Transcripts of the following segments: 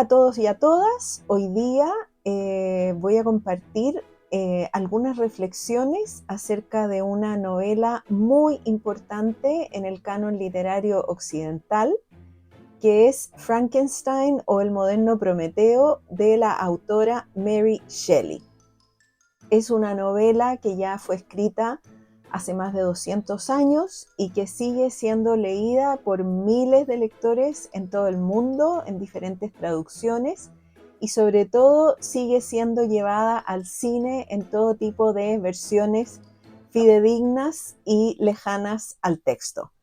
a todos y a todas. Hoy día voy a compartir algunas reflexiones acerca de una novela muy importante en el canon literario occidental, que es Frankenstein o El moderno Prometeo, de la autora Mary Shelley. Es una novela que ya fue escrita hace más de 200 años y que sigue siendo leída por miles de lectores en todo el mundo, en diferentes traducciones, y sobre todo sigue siendo llevada al cine en todo tipo de versiones fidedignas y lejanas al texto.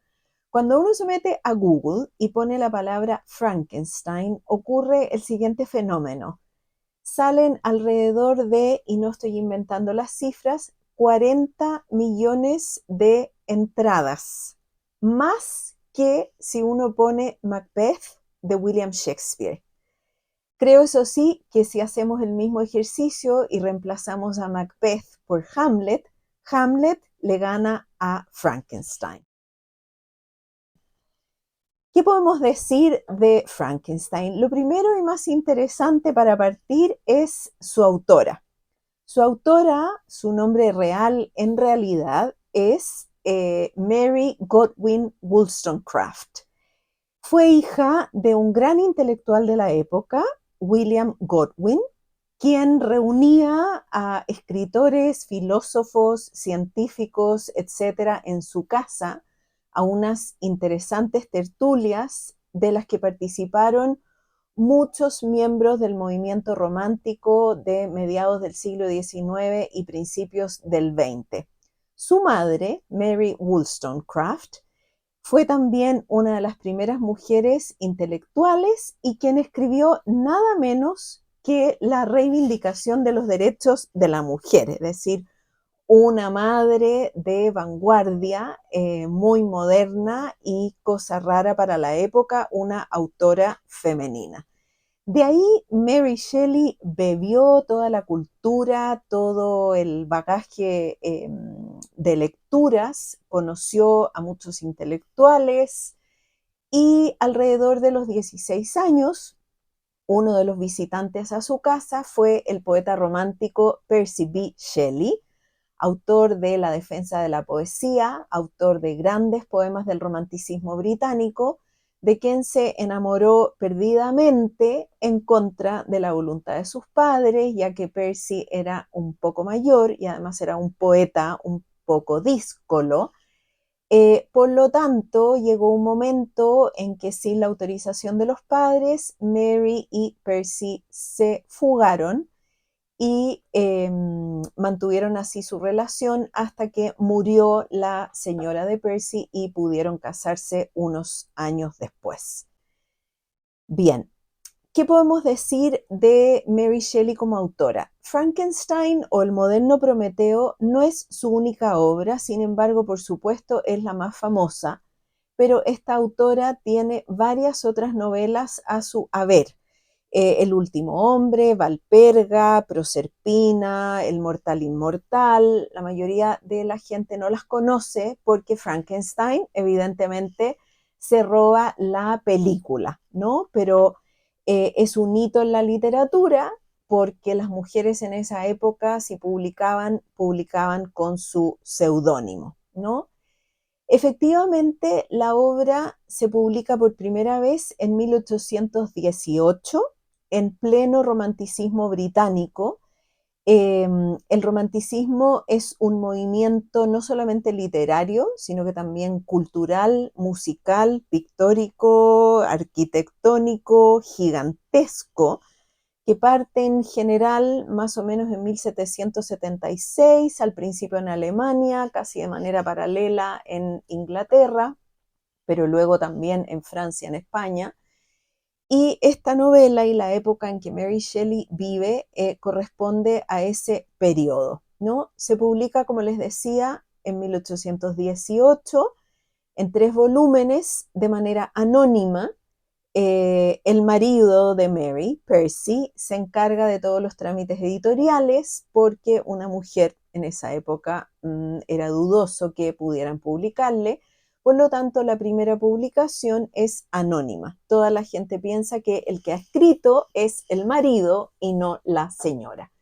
Cuando uno se mete a Google y pone la palabra Frankenstein, ocurre el siguiente fenómeno. Salen alrededor de, y no estoy inventando las cifras, 40 millones de entradas, más que si uno pone Macbeth de William Shakespeare. Creo, eso sí, que si hacemos el mismo ejercicio y reemplazamos a Macbeth por Hamlet, Hamlet le gana a Frankenstein. ¿Qué podemos decir de Frankenstein? Lo primero y más interesante para partir es su autora. Su autora, su nombre real en realidad es Mary Godwin Wollstonecraft. Fue hija de un gran intelectual de la época, William Godwin, quien reunía a escritores, filósofos, científicos, etcétera, en su casa, a unas interesantes tertulias de las que participaron muchos miembros del movimiento romántico de mediados del siglo XIX y principios del XX. Su madre, Mary Wollstonecraft, fue también una de las primeras mujeres intelectuales y quien escribió nada menos que la reivindicación de los derechos de la mujer, es decir, una madre de vanguardia, muy moderna y cosa rara para la época, una autora femenina. De ahí Mary Shelley bebió toda la cultura, todo el bagaje de lecturas, conoció a muchos intelectuales y alrededor de los 16 años, uno de los visitantes a su casa fue el poeta romántico Percy B. Shelley, autor de La defensa de la poesía, autor de grandes poemas del romanticismo británico, de quien se enamoró perdidamente en contra de la voluntad de sus padres, ya que Percy era un poco mayor y además era un poeta un poco díscolo. Por lo tanto, llegó un momento en que sin la autorización de los padres, Mary y Percy se fugaron y mantuvieron así su relación hasta que murió la señora de Percy y pudieron casarse unos años después. Bien, ¿qué podemos decir de Mary Shelley como autora? Frankenstein o El moderno Prometeo no es su única obra, sin embargo, por supuesto, es la más famosa, pero esta autora tiene varias otras novelas a su haber. El último hombre, Valperga, Proserpina, El mortal inmortal. La mayoría de la gente no las conoce porque Frankenstein evidentemente se roba la película, ¿no? Pero es un hito en la literatura porque las mujeres en esa época, si publicaban, publicaban con su seudónimo, ¿no? Efectivamente, la obra se publica por primera vez en 1818, en pleno romanticismo británico. El romanticismo es un movimiento no solamente literario, sino que también cultural, musical, pictórico, arquitectónico, gigantesco, que parte en general más o menos en 1776, al principio en Alemania, casi de manera paralela en Inglaterra, pero luego también en Francia, en España. Y esta novela y la época en que Mary Shelley vive corresponde a ese periodo, ¿no? Se publica, como les decía, en 1818 en 3 volúmenes de manera anónima. El marido de Mary, Percy, se encarga de todos los trámites editoriales porque una mujer en esa época era dudoso que pudieran publicarle. Por lo tanto, la primera publicación es anónima. Toda la gente piensa que el que ha escrito es el marido y no la señora.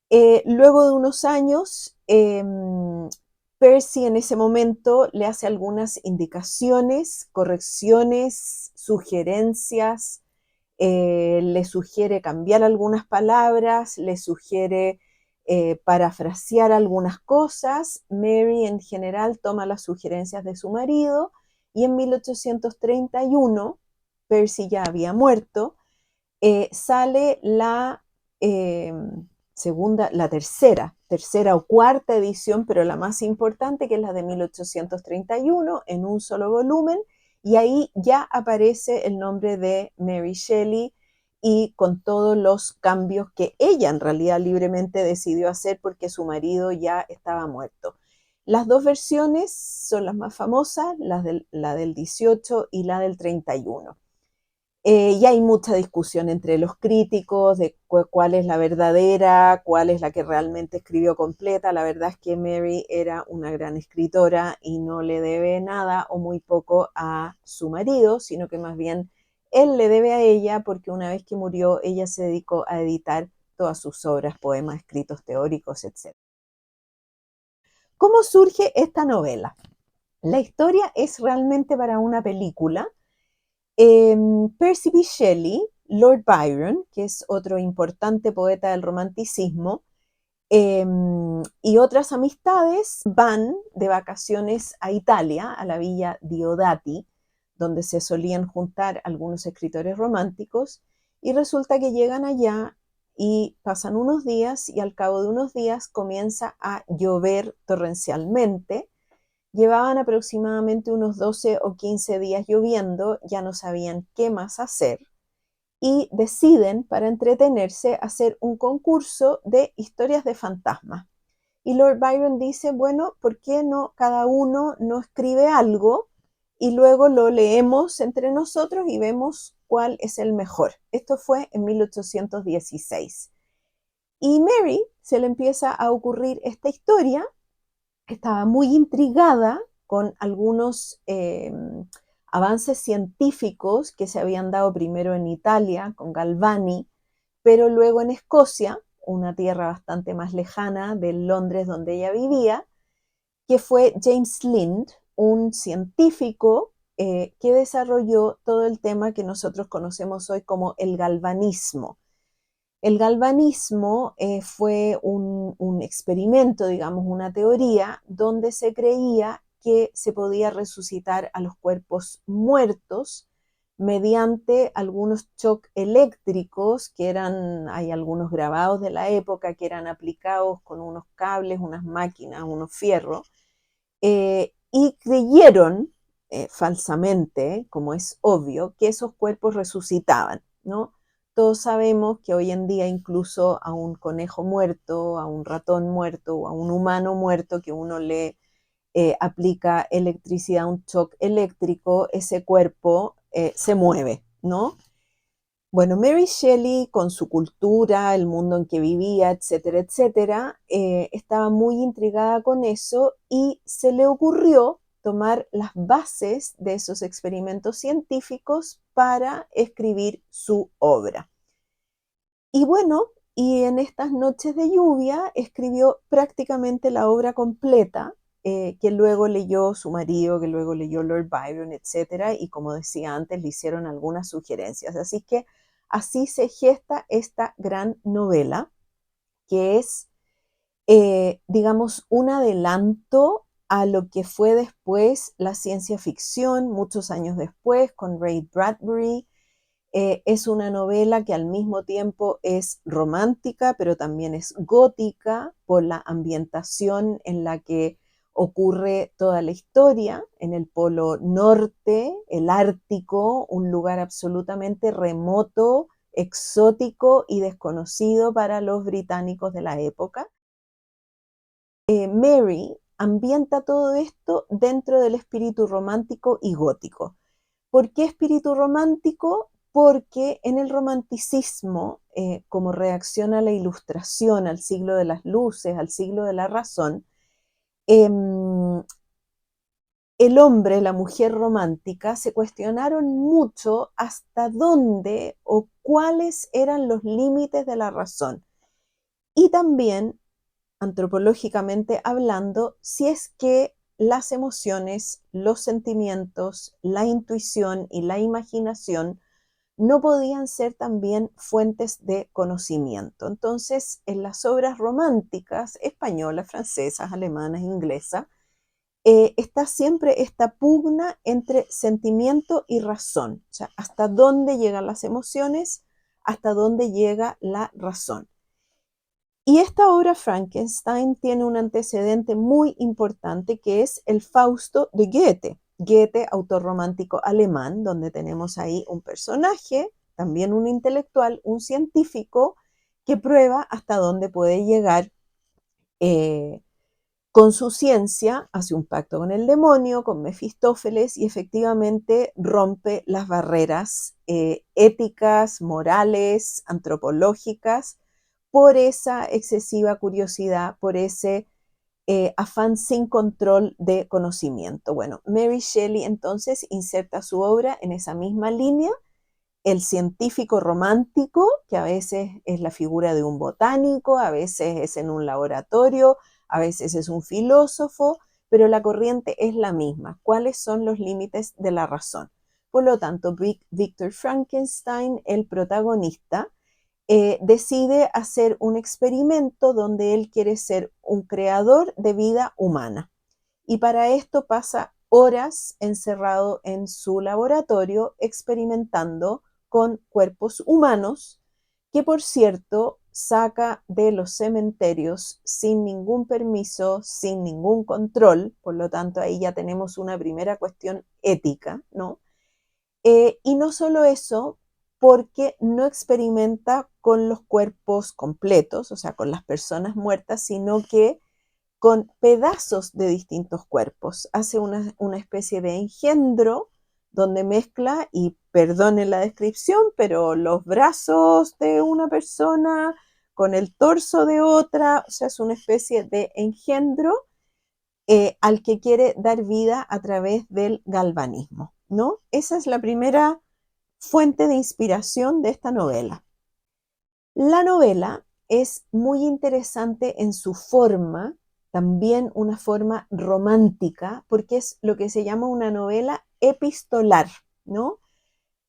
Luego de unos años, Percy en ese momento le hace algunas indicaciones, correcciones, sugerencias, le sugiere cambiar algunas palabras, le sugiere parafrasear algunas cosas. Mary en general toma las sugerencias de su marido y en 1831, Percy ya había muerto, sale eh, la tercera o cuarta edición, pero la más importante, que es la de 1831, en un solo volumen, y ahí ya aparece el nombre de Mary Shelley y con todos los cambios que ella en realidad libremente decidió hacer porque su marido ya estaba muerto. Las dos versiones son las más famosas, la del 18 y la del 31. Y hay mucha discusión entre los críticos de cuál es la verdadera, cuál es la que realmente escribió completa. La verdad es que Mary era una gran escritora y no le debe nada o muy poco a su marido, sino que más bien él le debe a ella porque una vez que murió ella se dedicó a editar todas sus obras, poemas, escritos teóricos, etc. ¿Cómo surge esta novela? La historia es realmente para una película. Percy B. Shelley, Lord Byron, que es otro importante poeta del romanticismo, y otras amistades van de vacaciones a Italia, a la villa Diodati, donde se solían juntar algunos escritores románticos, y resulta que llegan allá y pasan unos días y al cabo de unos días comienza a llover torrencialmente. Llevaban aproximadamente unos 12 o 15 días lloviendo, ya no sabían qué más hacer y deciden, para entretenerse, hacer un concurso de historias de fantasmas. Y Lord Byron dice, bueno, ¿por qué no cada uno no escribe algo y luego lo leemos entre nosotros y vemos cuál es el mejor? Esto fue en 1816. Y Mary se le empieza a ocurrir esta historia. Estaba muy intrigada con algunos avances científicos que se habían dado primero en Italia con Galvani, pero luego en Escocia, una tierra bastante más lejana de Londres donde ella vivía, que fue James Lind, un científico que desarrolló todo el tema que nosotros conocemos hoy como el galvanismo. El galvanismo fue un experimento, digamos, una teoría donde se creía que se podía resucitar a los cuerpos muertos mediante algunos shock eléctricos que hay algunos grabados de la época que eran aplicados con unos cables, unas máquinas, unos fierros, y creyeron falsamente, como es obvio, que esos cuerpos resucitaban, ¿no? Todos sabemos que hoy en día incluso a un conejo muerto, a un ratón muerto o a un humano muerto que uno le aplica electricidad, un shock eléctrico, ese cuerpo se mueve, ¿no? Bueno, Mary Shelley, con su cultura, el mundo en que vivía, etcétera, etcétera, estaba muy intrigada con eso y se le ocurrió tomar las bases de esos experimentos científicos para escribir su obra. Y bueno, y en estas noches de lluvia escribió prácticamente la obra completa, que luego leyó su marido, que luego leyó Lord Byron, etcétera, y como decía antes, le hicieron algunas sugerencias. Así que así se gesta esta gran novela, que es, digamos, un adelanto a lo que fue después la ciencia ficción, muchos años después, con Ray Bradbury. Es una novela que al mismo tiempo es romántica, pero también es gótica por la ambientación en la que ocurre toda la historia, en el Polo Norte, el Ártico, un lugar absolutamente remoto, exótico y desconocido para los británicos de la época. Mary ambienta todo esto dentro del espíritu romántico y gótico. ¿Por qué espíritu romántico? Porque en el romanticismo, como reacción a la ilustración, al siglo de las luces, al siglo de la razón, eh, el hombre, la mujer romántica, se cuestionaron mucho hasta dónde o cuáles eran los límites de la razón. Y también, antropológicamente hablando, si es que las emociones, los sentimientos, la intuición y la imaginación no podían ser también fuentes de conocimiento. Entonces, en las obras románticas, españolas, francesas, alemanas, inglesas, está siempre esta pugna entre sentimiento y razón, o sea, hasta dónde llegan las emociones, hasta dónde llega la razón. Y esta obra Frankenstein tiene un antecedente muy importante que es el Fausto de Goethe. Goethe, autor romántico alemán, donde tenemos ahí un personaje, también un intelectual, un científico, que prueba hasta dónde puede llegar con su ciencia, hace un pacto con el demonio, con Mefistófeles, y efectivamente rompe las barreras éticas, morales, antropológicas, por esa excesiva curiosidad, por ese afán sin control de conocimiento. Bueno, Mary Shelley entonces inserta su obra en esa misma línea, el científico romántico, que a veces es la figura de un botánico, a veces es en un laboratorio, a veces es un filósofo, pero la corriente es la misma. ¿Cuáles son los límites de la razón? Por lo tanto, Victor Frankenstein, el protagonista, decide hacer un experimento donde él quiere ser un creador de vida humana. Y para esto pasa horas encerrado en su laboratorio experimentando con cuerpos humanos, que por cierto saca de los cementerios sin ningún permiso, sin ningún control, por lo tanto ahí ya tenemos una primera cuestión ética, ¿no? Y no solo eso, porque no experimenta con los cuerpos completos, o sea, con las personas muertas, sino que con pedazos de distintos cuerpos. Hace una especie de engendro donde mezcla, y perdonen la descripción, pero los brazos de una persona con el torso de otra, o sea, es una especie de engendro al que quiere dar vida a través del galvanismo, ¿no? Esa es la primera fuente de inspiración de esta novela. La novela es muy interesante en su forma, también una forma romántica, porque es lo que se llama una novela epistolar, ¿no?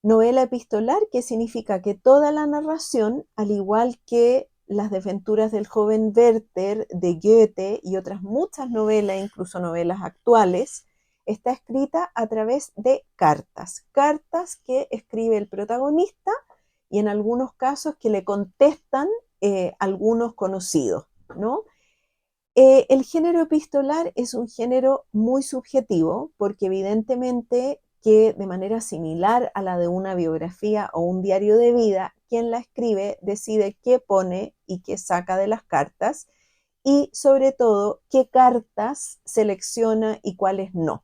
Novela epistolar, que significa que toda la narración, al igual que las desventuras del joven Werther de Goethe y otras muchas novelas, incluso novelas actuales, está escrita a través de cartas, cartas que escribe el protagonista y en algunos casos que le contestan algunos conocidos, ¿no? El género epistolar es un género muy subjetivo porque evidentemente que de manera similar a la de una biografía o un diario de vida, quien la escribe decide qué pone y qué saca de las cartas y sobre todo qué cartas selecciona y cuáles no.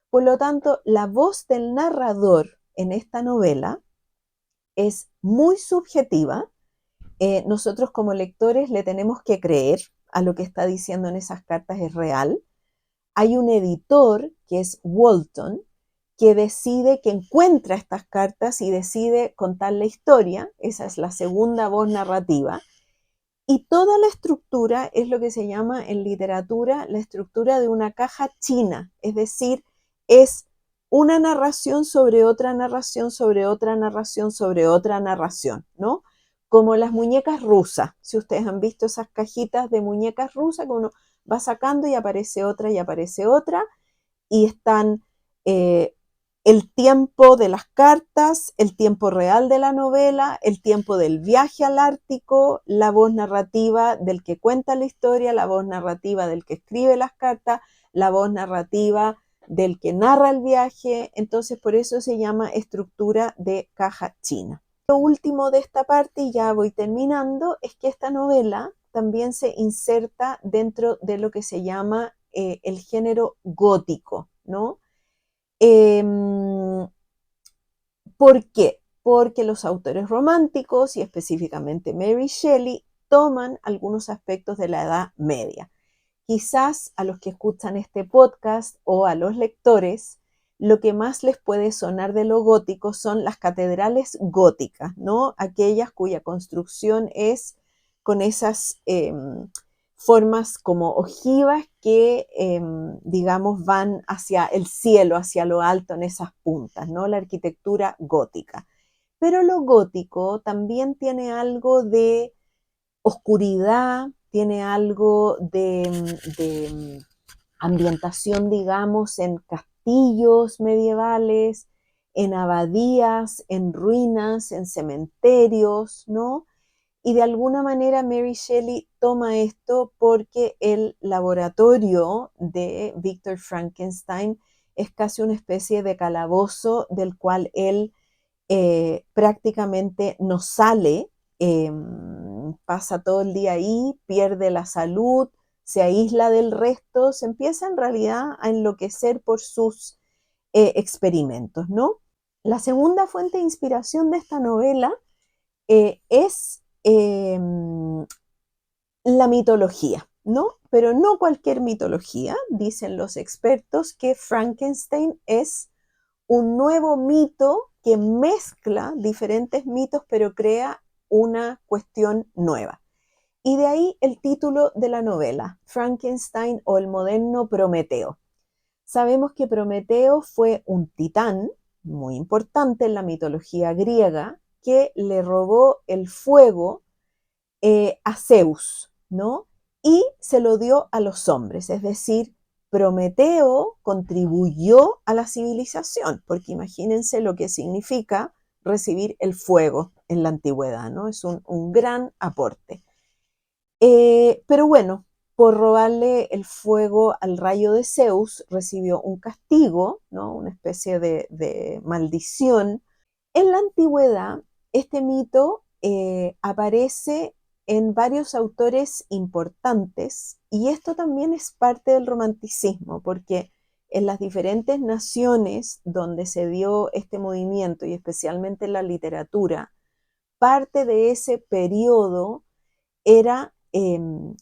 Por lo tanto, la voz del narrador en esta novela es muy subjetiva. Nosotros como lectores le tenemos que creer a lo que está diciendo en esas cartas es real. Hay un editor, que es Walton, que decide, que encuentra estas cartas y decide contar la historia. Esa es la segunda voz narrativa. Y toda la estructura es lo que se llama en literatura la estructura de una caja china, es decir, es una narración sobre otra narración, sobre otra narración, sobre otra narración, ¿no? Como las muñecas rusas, si ustedes han visto esas cajitas de muñecas rusas que uno va sacando y aparece otra, y están eh, el tiempo de las cartas, el tiempo real de la novela, el tiempo del viaje al Ártico, la voz narrativa del que cuenta la historia, la voz narrativa del que escribe las cartas, la voz narrativa del que narra el viaje. Entonces, por eso se llama estructura de caja china. Lo último de esta parte, y ya voy terminando, es que esta novela también se inserta dentro de lo que se llama el género gótico, ¿no? Eh, ¿Por qué? Porque los autores románticos, y específicamente Mary Shelley, toman algunos aspectos de la Edad Media. quizás a los que escuchan este podcast o a los lectores, lo que más les puede sonar de lo gótico son las catedrales góticas, ¿no? Aquellas cuya construcción es con esas formas como ojivas que, digamos, van hacia el cielo, hacia lo alto en esas puntas, ¿no? La arquitectura gótica. Pero lo gótico también tiene algo de oscuridad, tiene algo de ambientación, digamos, en castillos medievales, en abadías, en ruinas, en cementerios, ¿no? Y de alguna manera Mary Shelley toma esto porque el laboratorio de Victor Frankenstein es casi una especie de calabozo del cual él prácticamente no sale, pasa todo el día ahí, pierde la salud, se aísla del resto, se empieza en realidad a enloquecer por sus experimentos, ¿no? La segunda fuente de inspiración de esta novela es la mitología, ¿no? Pero no cualquier mitología, dicen los expertos, que Frankenstein es un nuevo mito que mezcla diferentes mitos, pero crea una cuestión nueva. Y de ahí el título de la novela, Frankenstein o el moderno Prometeo. Sabemos que Prometeo fue un titán muy importante en la mitología griega que le robó el fuego a Zeus, ¿no? Y se lo dio a los hombres, es decir, Prometeo contribuyó a la civilización, porque imagínense lo que significa recibir el fuego en la antigüedad, ¿no? Es un gran aporte. Pero bueno, por robarle el fuego al rayo de Zeus, recibió un castigo, ¿no? Una especie de maldición. En la antigüedad, este mito aparece en varios autores importantes y esto también es parte del romanticismo, porque en las diferentes naciones donde se dio este movimiento y especialmente en la literatura, parte de ese periodo era,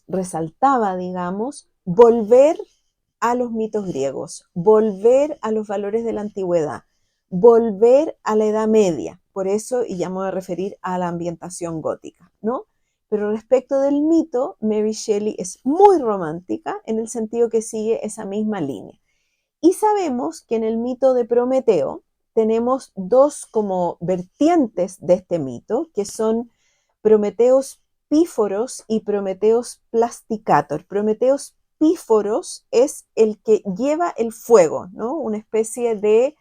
resaltaba, digamos, volver a los mitos griegos, volver a los valores de la antigüedad, volver a la Edad Media, por eso, y ya me voy a referir a la ambientación gótica, ¿no? Pero respecto del mito, Mary Shelley es muy romántica en el sentido que sigue esa misma línea. Y sabemos que en el mito de Prometeo tenemos dos como vertientes de este mito, que son Prometeos píforos y Prometeos plasticator. Prometeos píforos es el que lleva el fuego, ¿no? Una especie de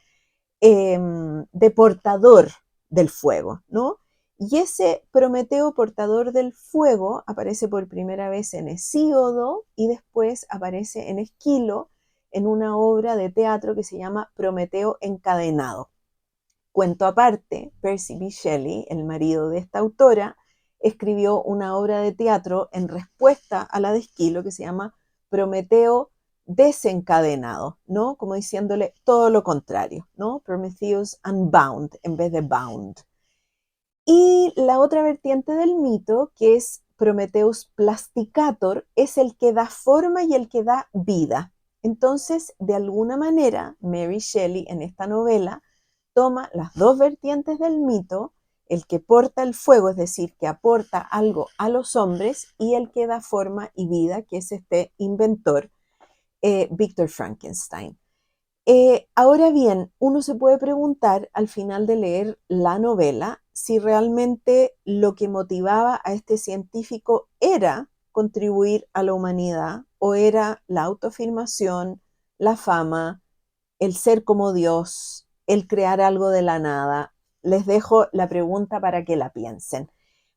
portador del fuego, ¿no? Y ese Prometeo portador del fuego aparece por primera vez en Hesíodo y después aparece en Esquilo en una obra de teatro que se llama Prometeo encadenado. Cuento aparte, Percy B. Shelley, el marido de esta autora, escribió una obra de teatro en respuesta a la de Esquilo que se llama Prometeo desencadenado, ¿no? Como diciéndole todo lo contrario, ¿no? Prometheus unbound en vez de bound. Y la otra vertiente del mito, que es Prometheus plasticator, es el que da forma y el que da vida. Entonces, de alguna manera, Mary Shelley en esta novela toma las dos vertientes del mito, el que porta el fuego, es decir, que aporta algo a los hombres, y el que da forma y vida, que es este inventor, Victor Frankenstein. Ahora bien, uno se puede preguntar al final de leer la novela si realmente lo que motivaba a este científico era contribuir a la humanidad o era la autoafirmación, la fama, el ser como Dios, el crear algo de la nada. Les dejo la pregunta para que la piensen.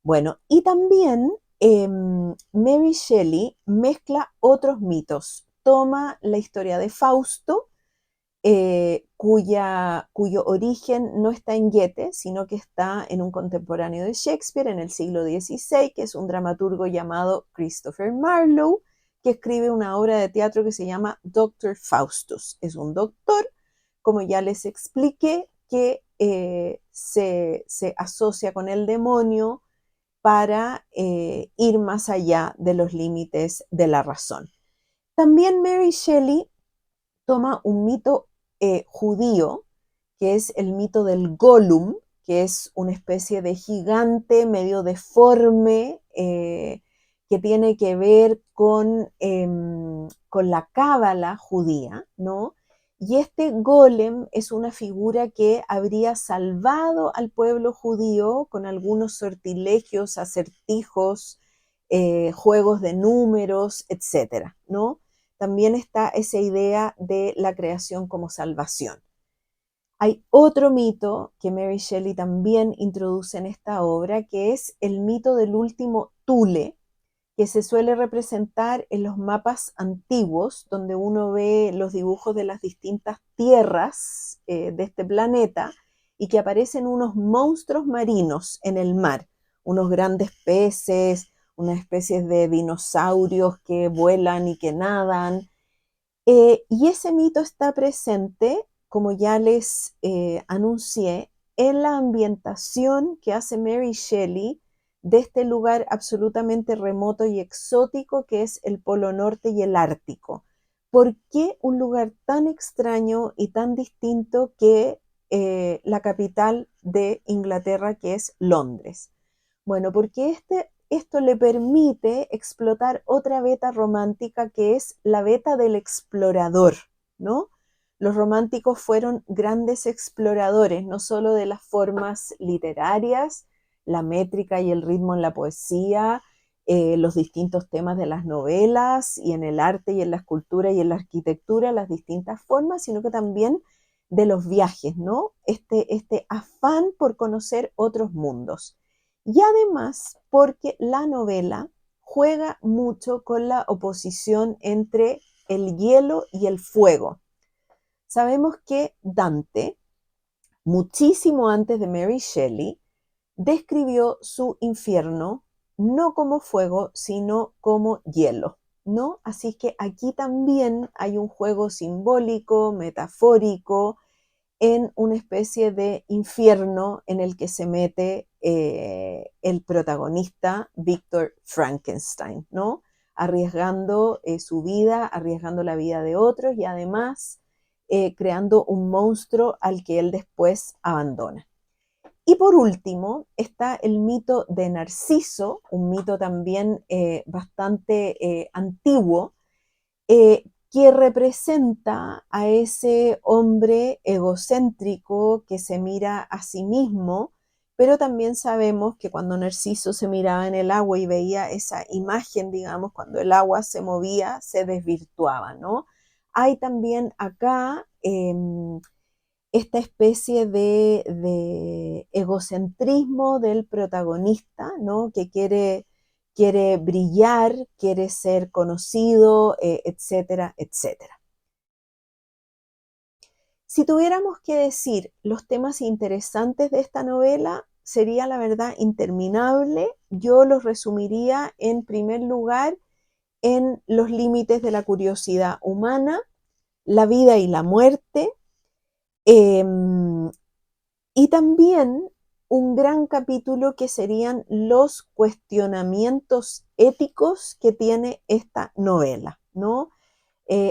Bueno, y también Mary Shelley mezcla otros mitos. Toma la historia de Fausto, cuyo origen no está en Goethe, sino que está en un contemporáneo de Shakespeare en el siglo XVI, que es un dramaturgo llamado Christopher Marlowe, que escribe una obra de teatro que se llama Doctor Faustus. Es un doctor, como ya les expliqué, que se asocia con el demonio para ir más allá de los límites de la razón. También Mary Shelley toma un mito judío, que es el mito del Gollum, que es una especie de gigante medio deforme, que tiene que ver con la cábala judía, ¿no? Y este golem es una figura que habría salvado al pueblo judío con algunos sortilegios, acertijos, juegos de números, etcétera, ¿no? También está esa idea de la creación como salvación. Hay otro mito que Mary Shelley también introduce en esta obra, que es el mito del último Thule, que se suele representar en los mapas antiguos, donde uno ve los dibujos de las distintas tierras de este planeta y que aparecen unos monstruos marinos en el mar, unos grandes peces, unas especies de dinosaurios que vuelan y que nadan. Y ese mito está presente, como ya les anuncié, en la ambientación que hace Mary Shelley de este lugar absolutamente remoto y exótico que es el Polo Norte y el Ártico. ¿Por qué un lugar tan extraño y tan distinto que la capital de Inglaterra, que es Londres? Bueno, porque esto le permite explotar otra beta romántica que es la beta del explorador, ¿no? Los románticos fueron grandes exploradores, no solo de las formas literarias, la métrica y el ritmo en la poesía, los distintos temas de las novelas y en el arte y en la escultura y en la arquitectura, las distintas formas, sino que también de los viajes, ¿no? Este afán por conocer otros mundos. Y además porque la novela juega mucho con la oposición entre el hielo y el fuego. Sabemos que Dante, muchísimo antes de Mary Shelley, describió su infierno no como fuego, sino como hielo, ¿no? Así que aquí también hay un juego simbólico, metafórico, en una especie de infierno en el que se mete el protagonista, Víctor Frankenstein, ¿no? Arriesgando su vida, arriesgando la vida de otros y además creando un monstruo al que él después abandona. Y por último está el mito de Narciso, un mito también bastante antiguo, que representa a ese hombre egocéntrico que se mira a sí mismo, pero también sabemos que cuando Narciso se miraba en el agua y veía esa imagen, digamos, cuando el agua se movía, se desvirtuaba, ¿no? Hay también acá esta especie de egocentrismo del protagonista, ¿no? Que quiere brillar, quiere ser conocido, etcétera, etcétera. Si tuviéramos que decir los temas interesantes de esta novela, sería la verdad interminable. Yo los resumiría en primer lugar en los límites de la curiosidad humana, la vida y la muerte, eh, y también un gran capítulo que serían los cuestionamientos éticos que tiene esta novela, ¿no?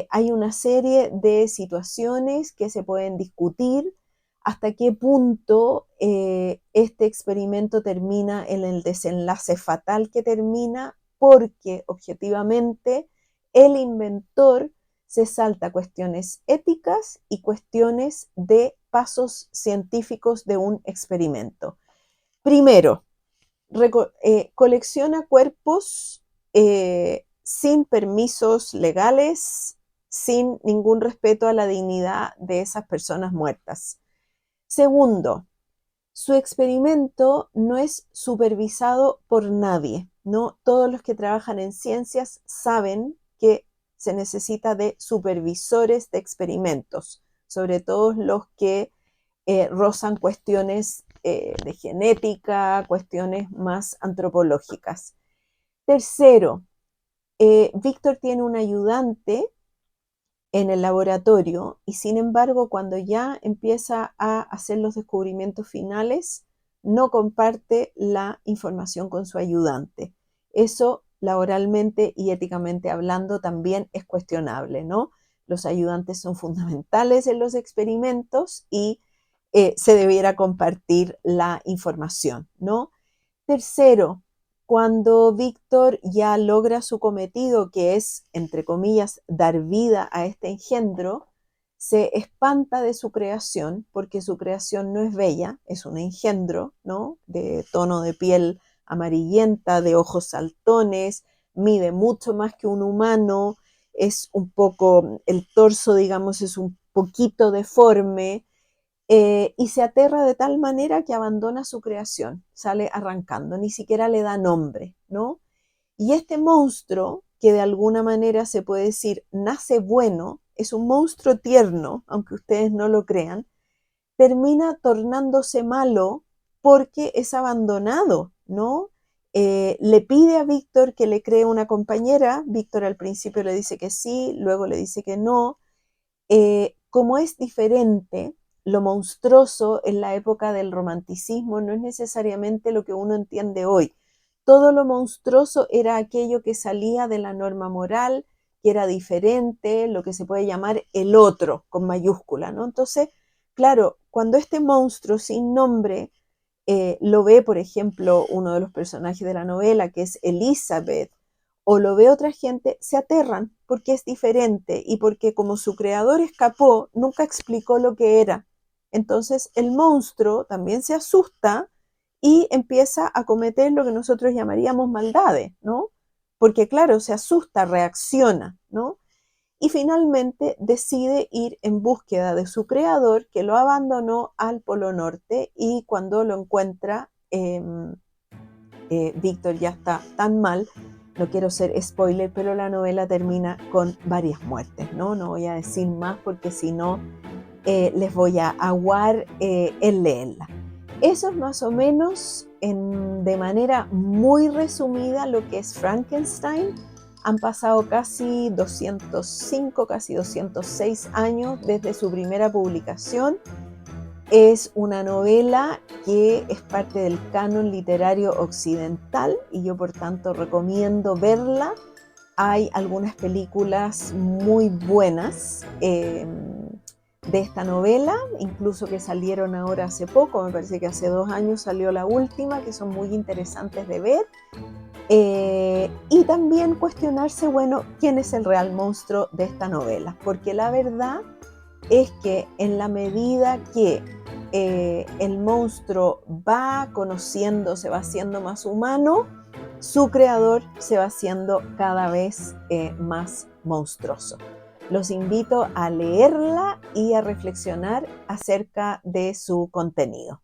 Hay una serie de situaciones que se pueden discutir hasta qué punto este experimento termina en el desenlace fatal que termina, porque objetivamente el inventor se salta cuestiones éticas y cuestiones de pasos científicos de un experimento. Primero, colecciona cuerpos sin permisos legales, sin ningún respeto a la dignidad de esas personas muertas. Segundo, su experimento no es supervisado por nadie, ¿no? Todos los que trabajan en ciencias saben que se necesita de supervisores de experimentos, sobre todo los que rozan cuestiones de genética, cuestiones más antropológicas. Tercero, Víctor tiene un ayudante en el laboratorio y sin embargo cuando ya empieza a hacer los descubrimientos finales, no comparte la información con su ayudante. Eso laboralmente y éticamente hablando también es cuestionable, ¿no? Los ayudantes son fundamentales en los experimentos y se debiera compartir la información, ¿no? Tercero, cuando Víctor ya logra su cometido, que es, entre comillas, dar vida a este engendro, se espanta de su creación, porque su creación no es bella, es un engendro, ¿no? De tono de piel amarillenta, de ojos saltones, mide mucho más que un humano, es un poco, el torso, digamos, es un poquito deforme, y se aterra de tal manera que abandona su creación, sale arrancando, ni siquiera le da nombre, ¿no? Y este monstruo, que de alguna manera se puede decir nace bueno, es un monstruo tierno, aunque ustedes no lo crean, termina tornándose malo porque es abandonado, ¿no? Le pide a Víctor que le cree una compañera, Víctor al principio le dice que sí, luego le dice que no. Como es diferente, lo monstruoso en la época del romanticismo no es necesariamente lo que uno entiende hoy. Todo lo monstruoso era aquello que salía de la norma moral, que era diferente, lo que se puede llamar el otro, con mayúscula, ¿no? Entonces, claro, cuando este monstruo sin nombre lo ve, por ejemplo, uno de los personajes de la novela, que es Elizabeth, o lo ve otra gente, se aterran porque es diferente y porque como su creador escapó, nunca explicó lo que era. Entonces el monstruo también se asusta y empieza a cometer lo que nosotros llamaríamos maldades, ¿no? Porque claro, se asusta, reacciona, ¿no? Y finalmente decide ir en búsqueda de su creador, que lo abandonó al Polo Norte, y cuando lo encuentra, Víctor ya está tan mal, no quiero ser spoiler, pero la novela termina con varias muertes, ¿no? No voy a decir más porque si no les voy a aguar en leerla. Eso es más o menos de manera muy resumida lo que es Frankenstein. Han pasado casi 205, casi 206 años desde su primera publicación. Es una novela que es parte del canon literario occidental y yo por tanto recomiendo verla. Hay algunas películas muy buenas de esta novela, incluso que salieron ahora hace poco, me parece que hace 2 años salió la última, que son muy interesantes de ver. Y también cuestionarse, bueno, quién es el real monstruo de esta novela, porque la verdad es que en la medida que el monstruo va conociendo, se va haciendo más humano, su creador se va haciendo cada vez más monstruoso. Los invito a leerla y a reflexionar acerca de su contenido.